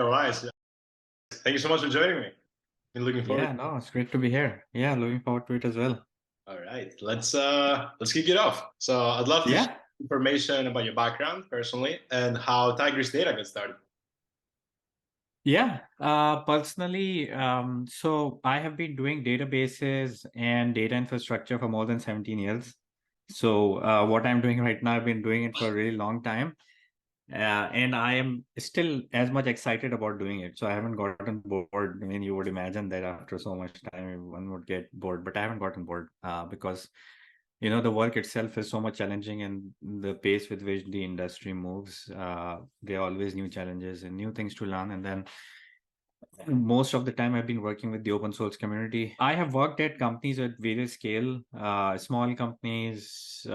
Ovais, thank you so much for joining me. Been looking forward. Yeah, no, it's great to be here. Yeah, looking forward to it as well. All right, let's kick it off. So I'd love to share Yeah, information about your background personally and how Tigris Data got started. yeah. Personally, so I have been doing databases and data infrastructure for more than 17 years. So what I'm doing right now, I've been doing it for a really long time. And I am still as much excited about doing it. So I haven't gotten bored. I mean, you would imagine that after so much time, one would get bored, but I haven't gotten bored because the work itself is so much challenging, and the pace with which the industry moves, there are always new challenges and new things to learn. And then most of the time I've been working with the open source community. I have worked at companies at various scale, small companies,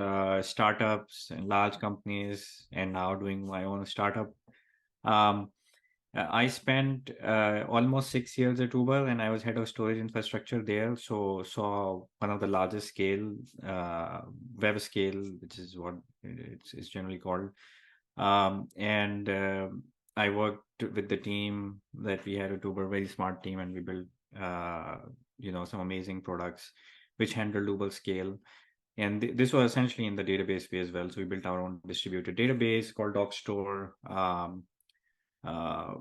startups, and large companies, and now doing my own startup. um, I spent almost 6 years at Uber, and I was head of storage infrastructure there. So saw one of the largest scale, web scale, which is what it's generally called. And I worked with the team that we had at Uber, very smart team, and we built some amazing products which handled Uber scale. And this was essentially in the database space as well. So we built our own distributed database called Doc Store. Uh,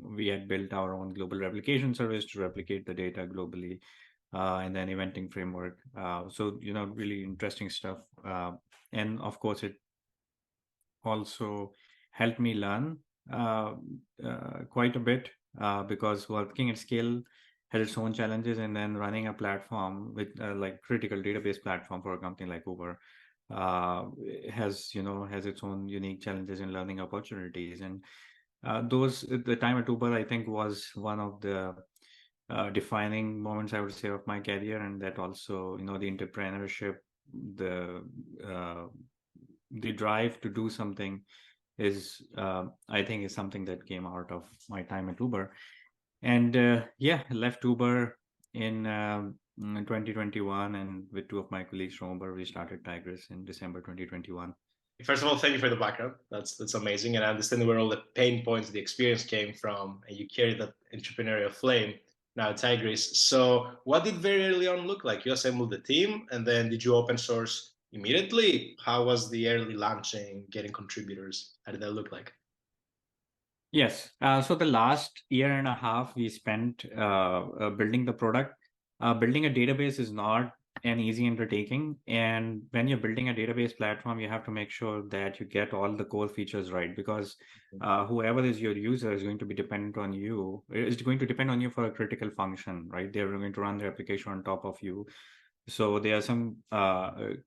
we had built our own global replication service to replicate the data globally, and then eventing framework. So really interesting stuff. And of course, it also helped me learn quite a bit, because working at scale has its own challenges, and then running a platform with like critical database platform for a company like Uber uh, has its own unique challenges and learning opportunities. And those the time at Uber, I think, was one of the defining moments, I would say, of my career. And that also, the entrepreneurship, the uh, the drive to do something is, I think, is something that came out of my time at Uber. And yeah, left Uber in 2021, and with two of my colleagues from Uber, we started Tigris in December 2021. First of all, thank you for the background. That's amazing, and I understand where all the pain points, the experience came from, and you carry that entrepreneurial flame now at Tigris. So, what did very early on look like? You assembled the team, and then did you open source immediately? How was the early launching, getting contributors? How did that look like? Yes. So the last year and a half we spent building the product. Building a database is not an easy undertaking. And when you're building a database platform, you have to make sure that you get all the core features right, because whoever is your user is going to be dependent on you, is going to depend on you for a critical function, right? They're going to run their application on top of you. So there are some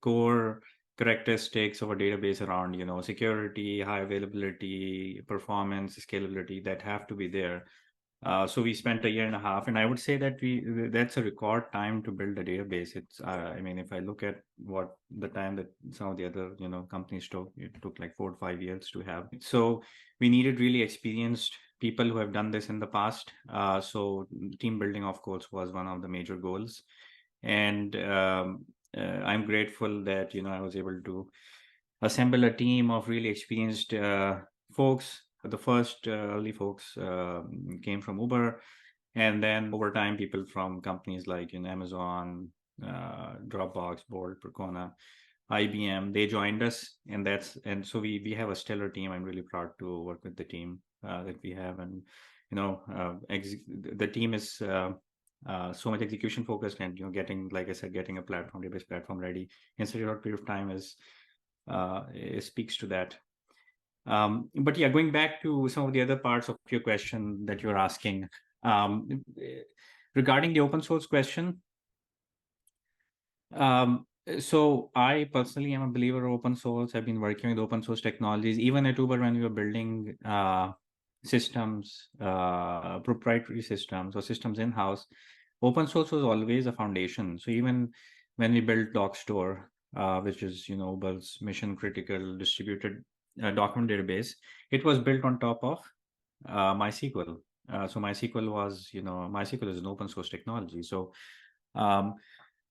core characteristics of a database around, security, high availability, performance, scalability that have to be there. So we spent a year and a half, and I would say that that's a record time to build a database. It's, I mean, if I look at what the time that some of the other, companies took, it took like 4 to 5 years to have. So we needed really experienced people who have done this in the past. So team building, of course, was one of the major goals. And I'm grateful that I was able to assemble a team of really experienced folks. The first early folks came from Uber, and then over time, people from companies like Amazon, Dropbox, Bolt, Percona, IBM, they joined us, and so we have a stellar team. I'm really proud to work with the team that we have. And the team is so much execution focused, and getting, like I said, getting a platform, database platform ready in such a short period of time is it speaks to that. But yeah, going back to some of the other parts of your question that you're asking, um, regarding the open source question. So I personally am a believer of open source. I've been working with open source technologies, even at Uber when we were building systems, proprietary systems or systems in-house. Open source was always a foundation. So even when we built DocStore, which is Uber's mission critical distributed document database, it was built on top of MySQL. So MySQL is an open source technology. So um,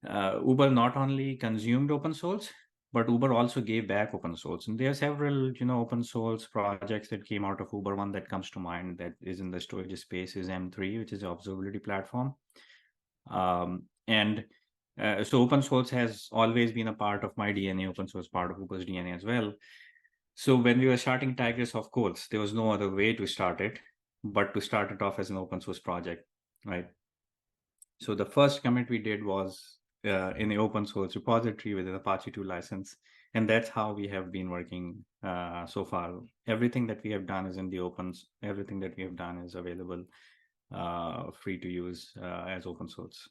Uber not only consumed open source, but Uber also gave back open source. And there are several, open source projects that came out of Uber. One that comes to mind that is in the storage space is M3, which is an observability platform. So open source has always been a part of my DNA, open source part of Uber's DNA as well. So when we were starting Tigris, of course, there was no other way to start it, but to start it off as an open source project, right? So the first commit we did was in the open source repository with an Apache 2 license. And that's how we have been working so far. Everything that we have done is in the opens. Everything that we have done is available free to use as open source.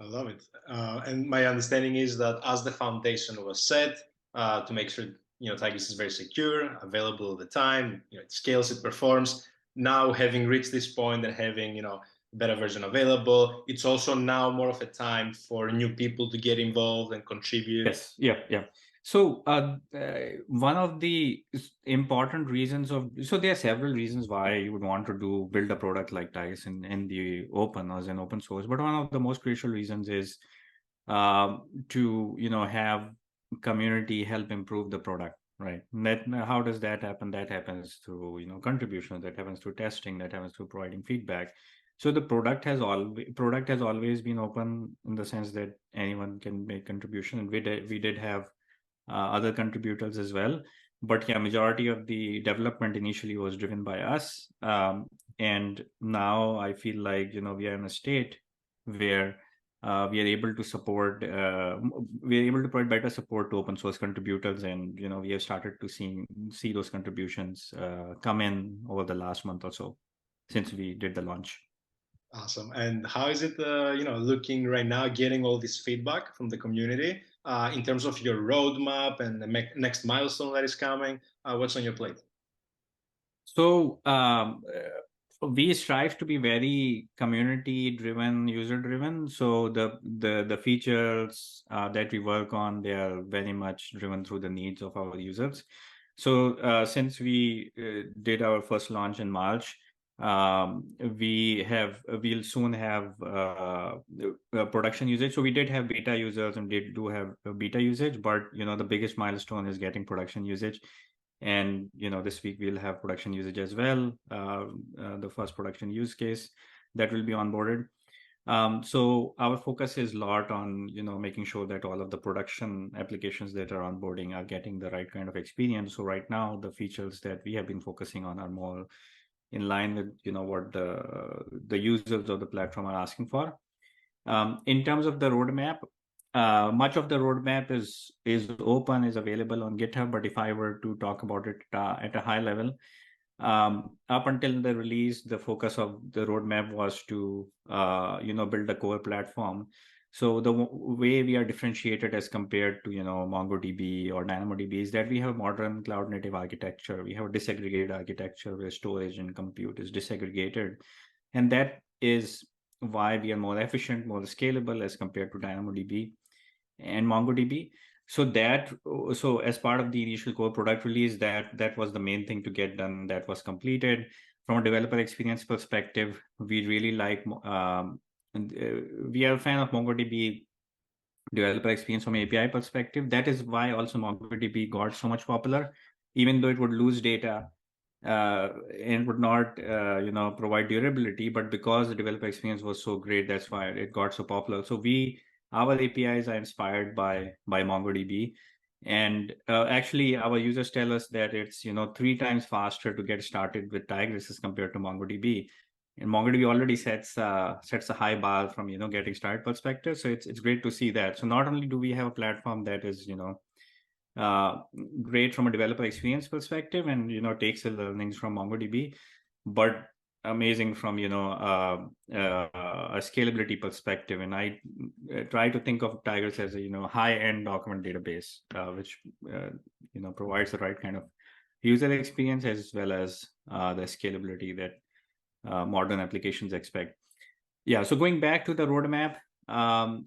I love it. And my understanding is that as the foundation was set to make sure Tigris is very secure, available all the time, it scales, it performs. Now having reached this point and having a better version available, it's also now more of a time for new people to get involved and contribute. Yes, yeah. So one of the important reasons so there are several reasons why you would want to build a product like Tigris in the open as an open source. But one of the most crucial reasons is to have community help improve the product, right? How does that happen? That happens through contributions, that happens through testing, that happens through providing feedback. So the product has always been open in the sense that anyone can make contribution, and we did have other contributors as well. But yeah, majority of the development initially was driven by us, and now I feel like we are in a state where we are able to provide better support to open source contributors, and we have started to see those contributions come in over the last month or so since we did the launch. Awesome. And how is it, looking right now, getting all this feedback from the community in terms of your roadmap and the next milestone that is coming? What's on your plate? So we strive to be very community driven, user driven. So the features that we work on, they are very much driven through the needs of our users. So since we did our first launch in March, we'll soon have production usage. So we did have beta users and do have beta usage, but the biggest milestone is getting production usage. And this week we'll have production usage as well, the first production use case that will be onboarded. So our focus is a lot on making sure that all of the production applications that are onboarding are getting the right kind of experience. So right now the features that we have been focusing on are more in line with what the users of the platform are asking for. In terms of the roadmap, much of the roadmap is open, is available on GitHub. But if I were to talk about it at a high level, up until the release, the focus of the roadmap was to build a core platform. So the way we are differentiated as compared to MongoDB or DynamoDB is that we have a modern cloud native architecture. We have a disaggregated architecture where storage and compute is disaggregated, and that is why we are more efficient, more scalable as compared to DynamoDB and MongoDB. So as part of the initial core product release, that was the main thing to get done. That was completed. From a developer experience perspective, we really like we are a fan of MongoDB developer experience from API perspective. That is why also MongoDB got so much popular, even though it would lose data and would not provide durability, but because the developer experience was so great, that's why it got so popular. So our APIs are inspired by MongoDB, and actually our users tell us that it's 3 times faster to get started with Tigris as compared to MongoDB. And MongoDB already sets a high bar from getting started perspective. So it's great to see that. So not only do we have a platform that is great from a developer experience perspective and takes the learnings from MongoDB, but amazing from a scalability perspective. And I try to think of Tigris as a high-end document database, which provides the right kind of user experience as well as the scalability that modern applications expect. Yeah. So going back to the roadmap.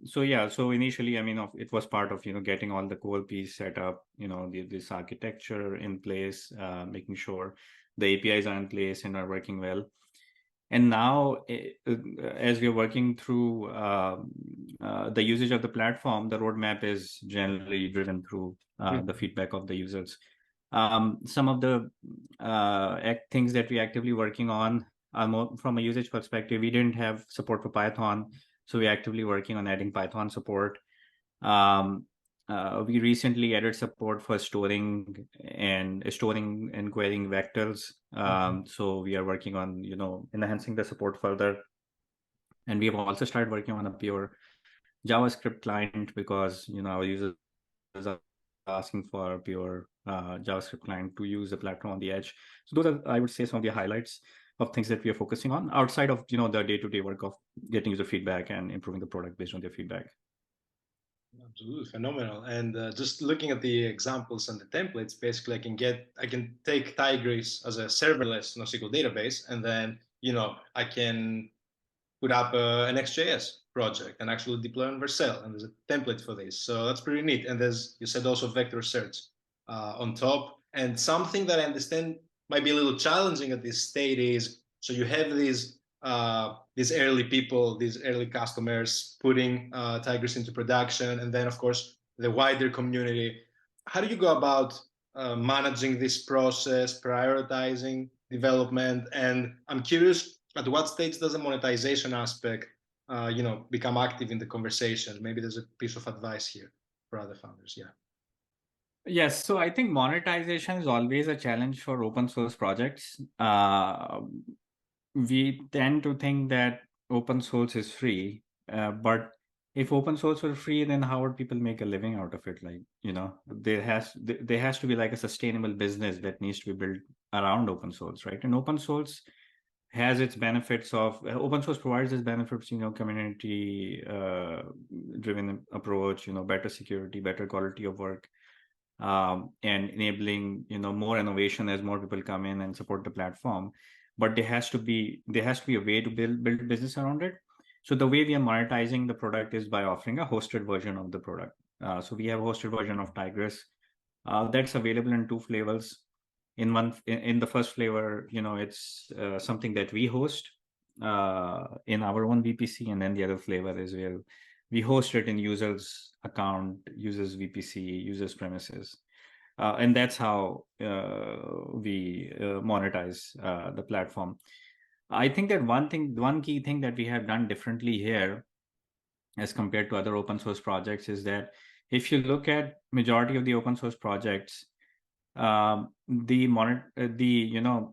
So initially, it was part of getting all the core piece set up, this architecture in place, making sure the APIs are in place and are working well. And now, as we're working through the usage of the platform, the roadmap is generally driven through the feedback of the users. Some of the things that we're actively working on are more from a usage perspective. We didn't have support for Python, so we're actively working on adding Python support. We recently added support for storing and querying vectors. So we are working on, enhancing the support further. And we have also started working on a pure JavaScript client because, our users are asking for a pure JavaScript client to use the platform on the edge. So those are, I would say, some of the highlights of things that we are focusing on outside of, the day-to-day work of getting user feedback and improving the product based on their feedback. Absolutely phenomenal. And just looking at the examples and the templates, basically I can take Tigris as a serverless NoSQL database, and then I can put up an XJS project and actually deploy on Vercel, and there's a template for this. So that's pretty neat. And there's, you said, also vector search on top. And something that I understand might be a little challenging at this state is, so you have these early people, these early customers putting Tigris into production, and then of course the wider community. How do you go about managing this process, prioritizing development? And I'm curious, at what stage does the monetization aspect, become active in the conversation? Maybe there's a piece of advice here for other founders. Yeah. Yes, so I think monetization is always a challenge for open source projects. We tend to think that open source is free, but if open source were free, then how would people make a living out of it? Like, there has to be like a sustainable business that needs to be built around open source, right? And open source has its benefits of open source provides its benefits, community driven approach, better security, better quality of work, and enabling more innovation as more people come in and support the platform. But there has to be a way to build business around it. So the way we are monetizing the product is by offering a hosted version of the product. So we have a hosted version of Tigris that's available in two flavors. In the first flavor, it's something that we host in our own VPC, and then the other flavor is where we host it in users account, users VPC, users premises, and that's how we monetize the platform. I think that one key thing that we have done differently here as compared to other open source projects is that if you look at majority of the open source projects, the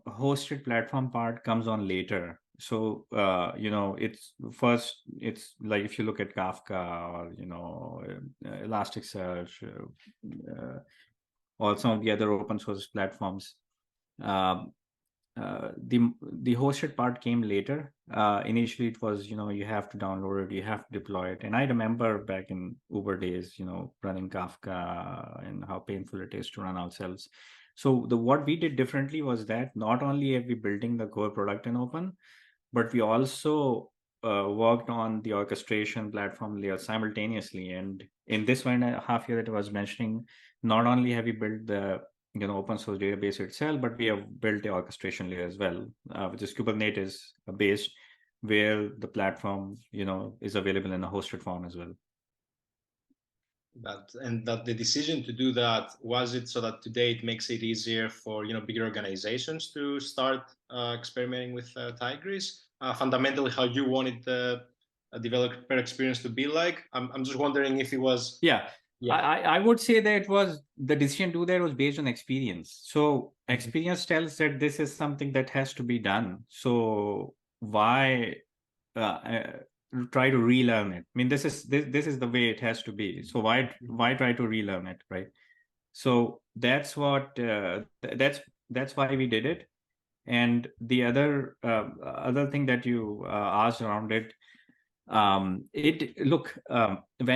hosted platform part comes on later. So it's like if you look at Kafka or Elasticsearch, or some of the other open source platforms, the hosted part came later. Initially, it was you have to download it, you have to deploy it, and I remember back in Uber days, running Kafka and how painful it is to run ourselves. So what we did differently was that not only are we building the core product in open, but we also worked on the orchestration platform layer simultaneously. And in this 1.5 year that I was mentioning, not only have we built the open source database itself, but we have built the orchestration layer as well, which is Kubernetes based, where the platform is available in a hosted form as well. That the decision to do that, was it so that today it makes it easier for bigger organizations to start experimenting with Tigris? Fundamentally, how you wanted the developer experience to be like? I'm just wondering if it was. Yeah. I would say that it was the decision to do that was based on experience. So experience tells that this is something that has to be done. So why try to relearn it? I mean, this is the way it has to be. So why try to relearn it, right? So that's what that's why we did it. And the other thing that you asked around it, when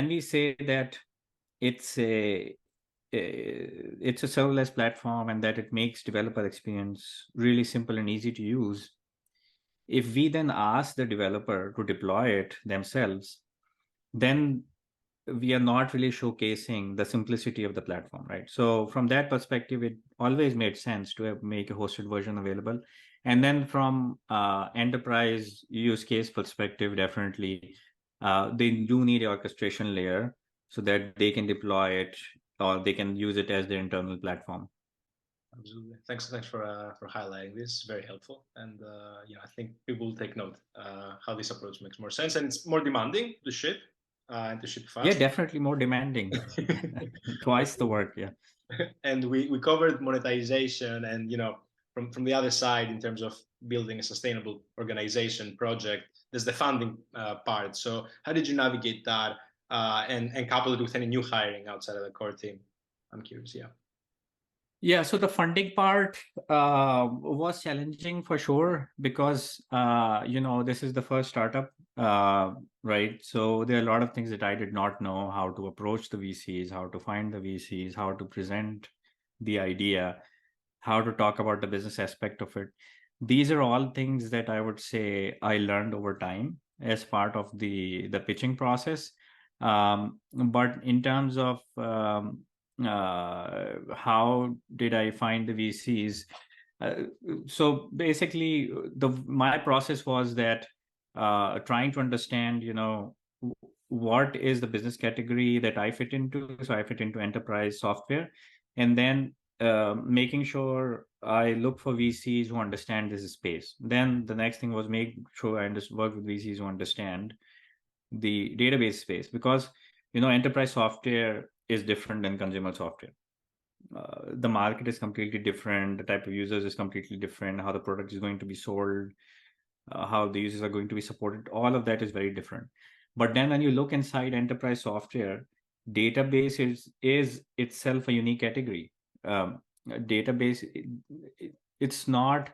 we say that it's a serverless platform and that it makes developer experience really simple and easy to use, if we then ask the developer to deploy it themselves, then we are not really showcasing the simplicity of the platform, right? So from that perspective, it always made sense to make a hosted version available. And then from enterprise use case perspective, definitely they do need an orchestration layer so that they can deploy it or they can use it as their internal platform. Absolutely. Thanks for highlighting this. Very helpful. And I think people will take note how this approach makes more sense, and it's more demanding to ship and to ship Yeah, fast. definitely more demanding. Twice the work. Yeah. And we covered monetization, and from the other side, in terms of building a sustainable organization project, there's the funding part. So how did you navigate that and couple it with any new hiring outside of the core team? I'm curious. Yeah. Yeah, so the funding part was challenging for sure because this is the first startup, right? So there are a lot of things that I did not know: how to approach the VCs, how to find the VCs, how to present the idea, how to talk about the business aspect of it. These are all things that I would say I learned over time as part of the pitching process. But in terms of how did I find the VCs? So basically, my process was that trying to understand, what is the business category that I fit into. So I fit into enterprise software, and then making sure I look for VCs who understand this space. Then the next thing was make sure I work with VCs who understand the database space, because enterprise software is different than consumer software. The market is completely different. The type of users is completely different. How the product is going to be sold, how the users are going to be supported. All of that is very different. But then when you look inside enterprise software, database is itself a unique category. Database, it's not.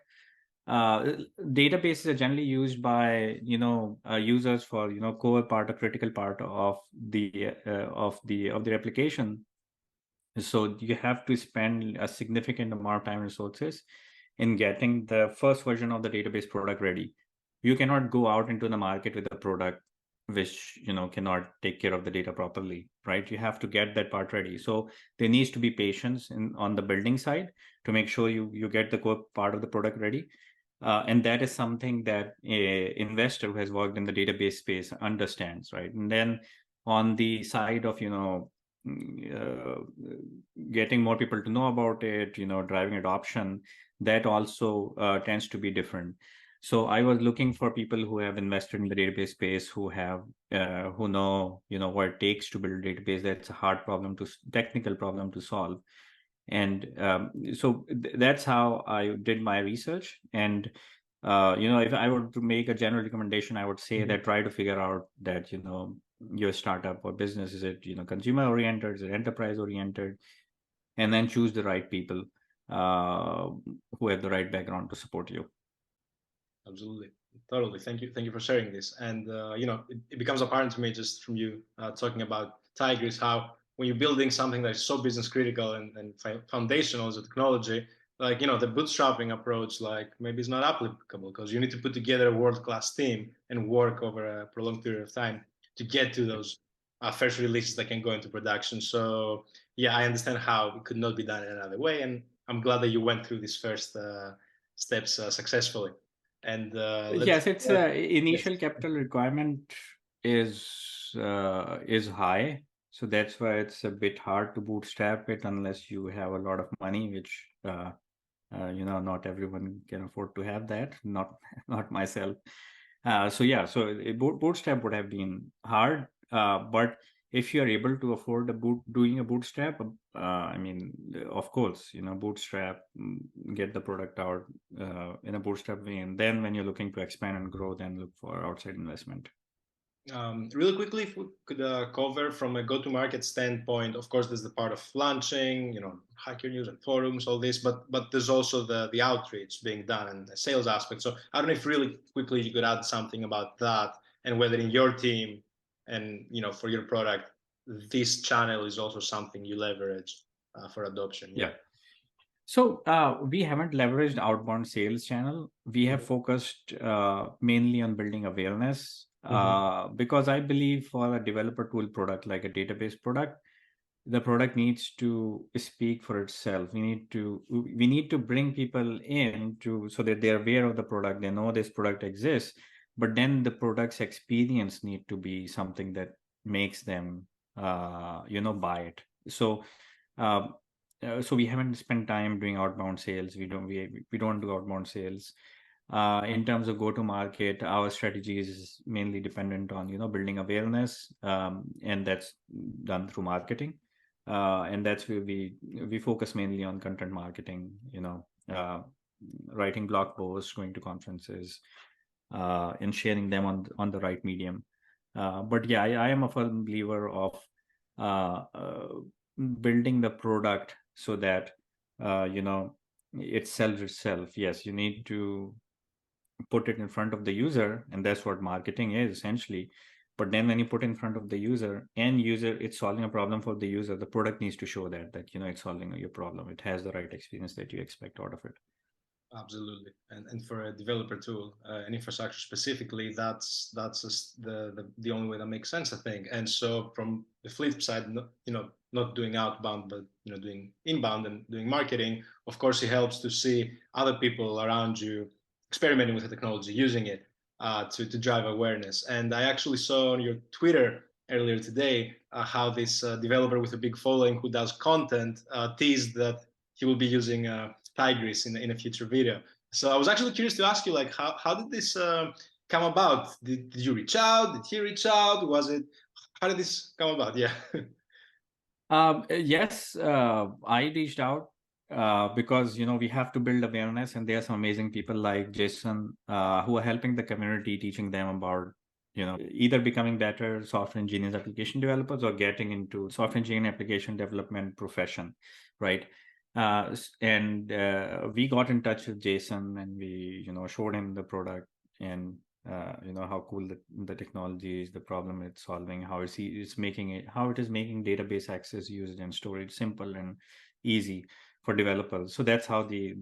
Databases are generally used by users for core part or critical part of the application. So you have to spend a significant amount of time and resources in getting the first version of the database product ready. You cannot go out into the market with a product which cannot take care of the data properly, right? You have to get that part ready. So there needs to be patience on the building side to make sure you get the core part of the product ready. And that is something that a investor who has worked in the database space understands, right? And then on the side of getting more people to know about it, driving adoption, that also tends to be different. So I was looking for people who have invested in the database space, who know what it takes to build a database. That's a hard technical problem to solve. And so that's how I did my research. And if I were to make a general recommendation, I would say that try to figure out that your startup or business, is it consumer oriented, is it enterprise oriented, and then choose the right people who have the right background to support you. Absolutely. Totally. Thank you for sharing this. And it becomes apparent to me just from you talking about Tigris, how when you're building something that is so business critical and foundational as a technology, like the bootstrapping approach, like maybe it's not applicable, because you need to put together a world-class team and work over a prolonged period of time to get to those first releases that can go into production. So yeah, I understand how it could not be done in another way, and I'm glad that you went through these first steps successfully. And Yes, it's yes. initial capital requirement is high, so that's why it's a bit hard to bootstrap it unless you have a lot of money, which not everyone can afford to have that. Not not myself. So yeah, so bootstrap would have been hard, but if you are able to afford doing a bootstrap, I mean, of course, bootstrap, get the product out in a bootstrap way, and then when you're looking to expand and grow, then look for outside investment. Really quickly, if we could cover from a go-to-market standpoint, of course, there's the part of launching, hacker news and forums, all this, but there's also the outreach being done and the sales aspect. So I don't know if really quickly you could add something about that, and whether in your team and for your product, this channel is also something you leverage for adoption. Yeah. So we haven't leveraged outbound sales channel. We have focused mainly on building awareness because I believe for a developer tool product like a database product, the product needs to speak for itself. We need to bring people in to so that they're aware of the product, they know this product exists, but then the product's experience need to be something that makes them buy it. Uh, so we haven't spent time doing outbound sales. We don't do outbound sales. In terms of go to market, our strategy is mainly dependent on building awareness, and that's done through marketing. And that's where we focus mainly on content marketing, writing blog posts, going to conferences, and sharing them on the right medium. But yeah, I am a firm believer of uh, uh, building the product so that it sells itself. Yes, you need to put it in front of the user, and that's what marketing is essentially. But then when you put in front of the user, it's solving a problem for the user, the product needs to show that it's solving your problem, it has the right experience that you expect out of it. Absolutely, and for a developer tool, an infrastructure specifically, that's just the only way that makes sense, I think. And so from the flip side, not doing outbound, but doing inbound and doing marketing. Of course, it helps to see other people around you experimenting with the technology, using it to drive awareness. And I actually saw on your Twitter earlier today how this developer with a big following who does content teased that he will be using Tigris in a future video. So I was actually curious to ask you, like, how did this come about? Did you reach out? Did he reach out? How did this come about? Yeah. Yes, I reached out because we have to build awareness, and there are some amazing people like Jason who are helping the community, teaching them about either becoming better software engineers, application developers, or getting into software engineering application development profession, right? And we got in touch with Jason, and we showed him the product, and how cool the technology is, the problem it's solving, how it's making it, how it is making database access, usage, and storage simple and easy for developers. So that's how the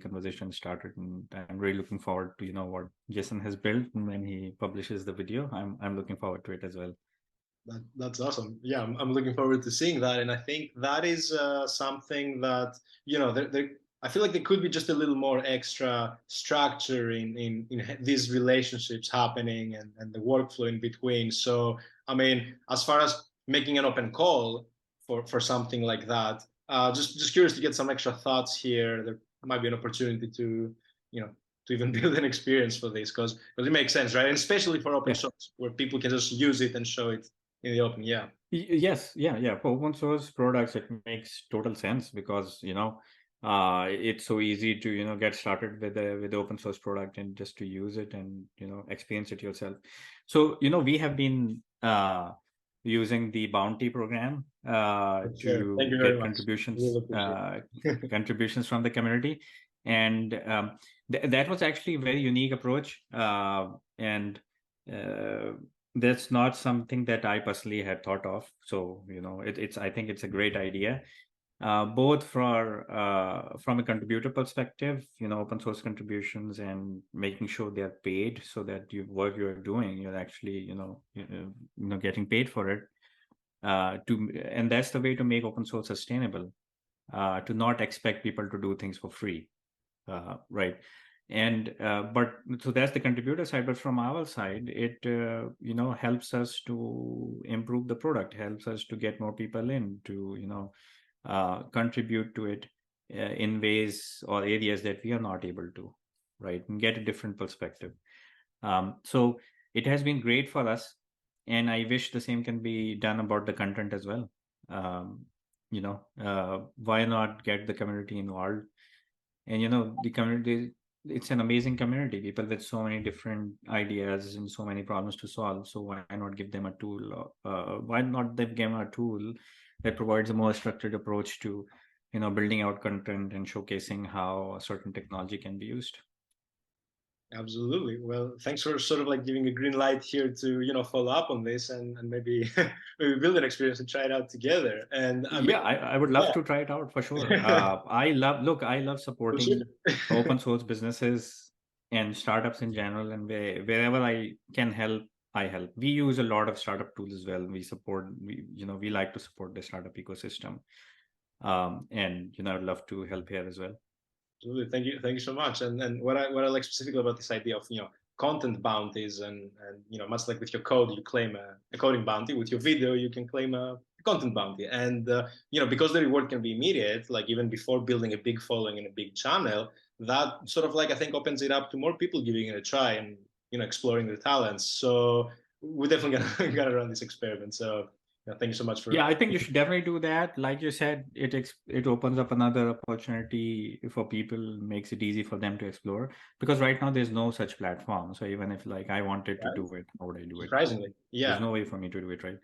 conversation started, and I'm really looking forward to what Jason has built. And when he publishes the video, I'm looking forward to it as well. That's awesome. Yeah, I'm looking forward to seeing that, and I think that is something that I feel like there could be just a little more extra structure in these relationships happening and the workflow in between. So, I mean, as far as making an open call for something like that, just curious to get some extra thoughts here. There might be an opportunity to you know to even build an experience for this because it makes sense, right? And especially for open source, where people can just use it and show it in the open. Yeah. Yes, yeah. For open source products, it makes total sense because it's so easy to get started with the open source product and just to use it and experience it yourself. So we have been using the Bounty program Sure. Thank to you very get much. contributions Really appreciate it. contributions from the community, and that was actually a very unique approach, and uh, that's not something that I personally had thought of. So, I think it's a great idea, both from a contributor perspective, open source contributions and making sure they're paid so that what you're doing, you're actually, getting paid for it. And that's the way to make open source sustainable, to not expect people to do things for free, right? And but so that's the contributor side, but from our side it helps us to improve the product, helps us to get more people in to contribute to it in ways or areas that we are not able to, right, and get a different perspective. So it has been great for us, and I wish the same can be done about the content as well. Why not get the community involved? And the community, it's an amazing community, people with so many different ideas and so many problems to solve. So why not give them a tool? Why not give them a tool that provides a more structured approach to building out content and showcasing how a certain technology can be used? Absolutely. Well, thanks for sort of like giving a green light here to, follow up on this and maybe maybe build an experience and try it out together. And I mean, Yeah, I would love to try it out for sure. I love for sure. supporting open source businesses and startups in general, and wherever I can help I help. We use a lot of startup tools as well. We like to support the startup ecosystem. And I'd love to help here as well. Absolutely. Thank you so much. And what I like specifically about this idea of content bounties and much like with your code you claim a coding bounty, with your video you can claim a content bounty, and because the reward can be immediate, like even before building a big following and a big channel, that sort of like I think opens it up to more people giving it a try and exploring their talents. So we're definitely gonna run this experiment. So thank you so much for. Yeah, I think you should definitely do that. Like you said, it opens up another opportunity for people, makes it easy for them to explore. Because right now there's no such platform. So even if like I wanted to Right? do it, how would I do it? Surprisingly, There's yeah. no way for me to do it, right?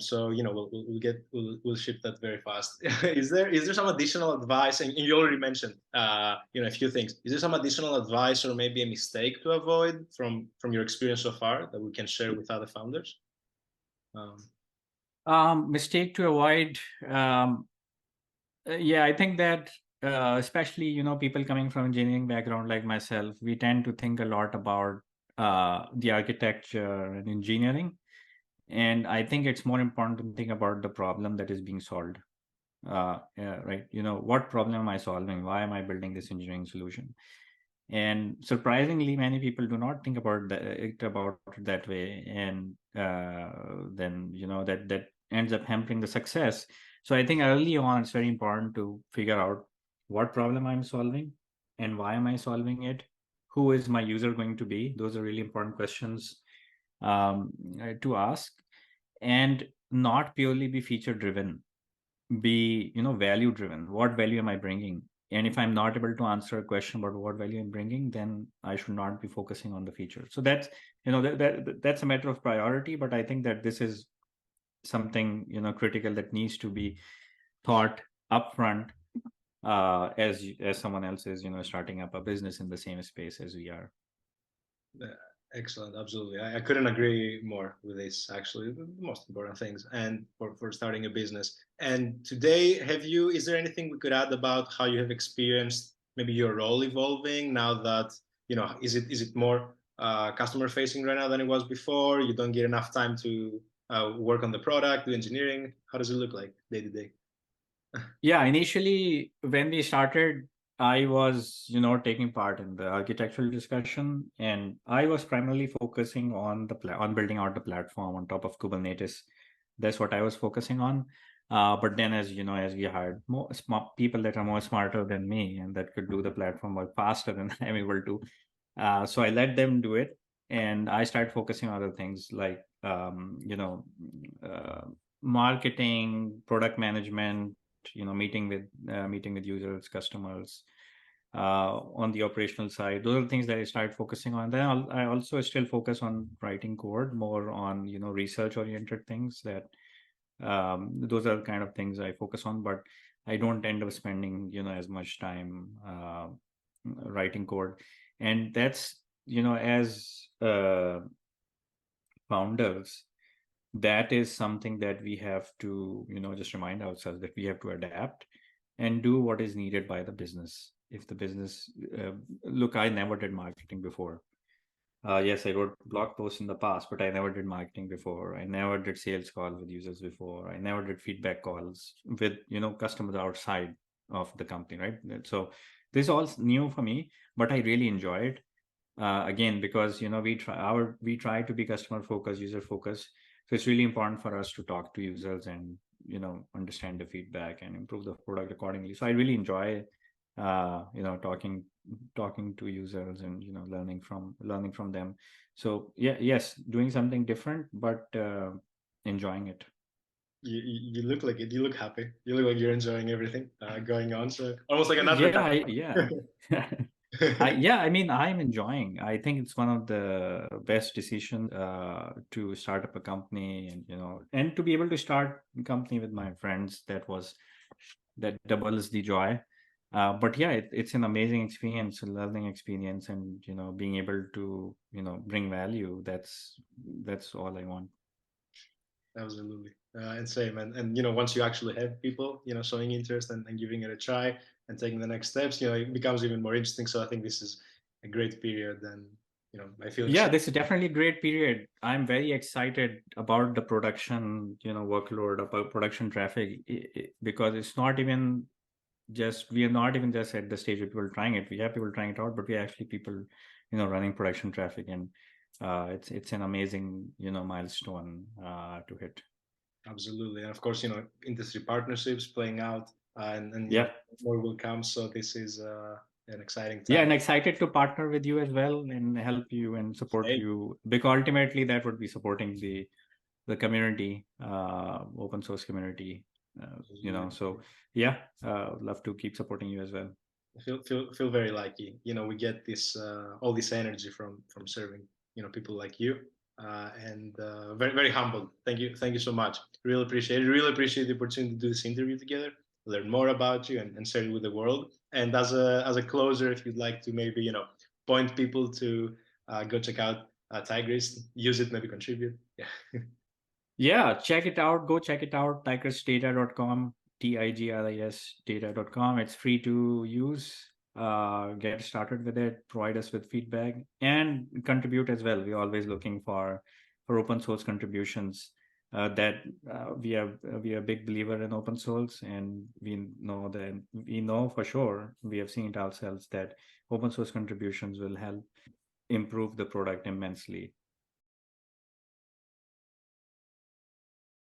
So we'll ship that very fast. Is there some additional advice? And you already mentioned a few things. Is there some additional advice or maybe a mistake to avoid from your experience so far that we can share with other founders? Mistake to avoid. Yeah, I think that especially people coming from engineering background like myself, we tend to think a lot about the architecture and engineering, and I think it's more important to think about the problem that is being solved. Yeah, right. What problem am I solving? Why am I building this engineering solution? And surprisingly, many people do not think about it that way, and then that ends up hampering the success. So I think early on, it's very important to figure out what problem I'm solving and why am I solving it. Who is my user going to be? Those are really important questions to ask, and not purely be feature driven, be value driven. What value am I bringing? And if I'm not able to answer a question about what value I'm bringing, then I should not be focusing on the feature. So that's that's a matter of priority, but I think that this is something critical that needs to be thought upfront, as someone else is starting up a business in the same space as we are. Excellent, absolutely. I couldn't agree more with this. Actually, the most important things, and for starting a business. And today, is there anything we could add about how you have experienced maybe your role evolving now that is it more customer facing right now than it was before? You don't get enough time to work on the product, do engineering. How does it look like day to day? Yeah, initially when we started, I was, taking part in the architectural discussion, and I was primarily focusing on on building out the platform on top of Kubernetes. That's what I was focusing on. But then, as we hired more smart people that are more smarter than me and that could do the platform work faster than I'm able to, so I let them do it, and I started focusing on other things like, uh, marketing, product management, meeting with users, customers, on the operational side. Those are the things that I started focusing on. Then I also still focus on writing code, more on research oriented things. That those are the kind of things I focus on, but I don't end up spending as much time writing code. And that's as founders, that is something that we have to just remind ourselves that we have to adapt and do what is needed by the business. If the business look, I never did marketing before. Yes, I wrote blog posts in the past, but I never did marketing before. I never did sales calls with users before. I never did feedback calls with customers outside of the company, right? So this is all new for me, but I really enjoy it. Again, because we try to be customer focused, user focused. So it's really important for us to talk to users and understand the feedback and improve the product accordingly. So I really enjoy talking to users and learning from them. So yeah, yes, doing something different, but enjoying it. You look like it. You look happy. You look like you're enjoying everything going on. So almost like an Yeah, advertisement. yeah. I mean, I'm enjoying. I think it's one of the best decisions to start up a company, and and to be able to start a company with my friends. That doubles the joy. But yeah, it's an amazing experience, a learning experience, and being able to bring value. That's all I want. Absolutely. And same. And once you actually have people, showing interest and giving it a try and taking the next steps, it becomes even more interesting. So I think this is a great period. And I feel yeah, this is definitely a great period. I'm very excited about the production, workload, about production traffic, because it's not even we are not even just at the stage where people trying it. We have people trying it out, but we are actually people, running production traffic, and it's an amazing, milestone to hit. Absolutely, and of course, industry partnerships playing out, and Yeah. more will come. So this is an exciting time. Yeah, and excited to partner with you as well and help you and support you, because ultimately that would be supporting the community, open source community. So yeah, love to keep supporting you as well. Feel very lucky. We get this all this energy from serving people like you, and very very humbled. Thank you so much. Really appreciate it. Really appreciate the opportunity to do this interview together, learn more about you, and share it with the world. And as a closer, if you'd like to maybe point people to go check out Tigris, use it, maybe contribute. Yeah. Yeah, check it out. Go check it out. tigrisdata.com, TIGRIS data.com. It's free to use. Get started with it. Provide us with feedback and contribute as well. We're always looking for open source contributions. We are a big believer in open source, and we know for sure, we have seen it ourselves, that open source contributions will help improve the product immensely.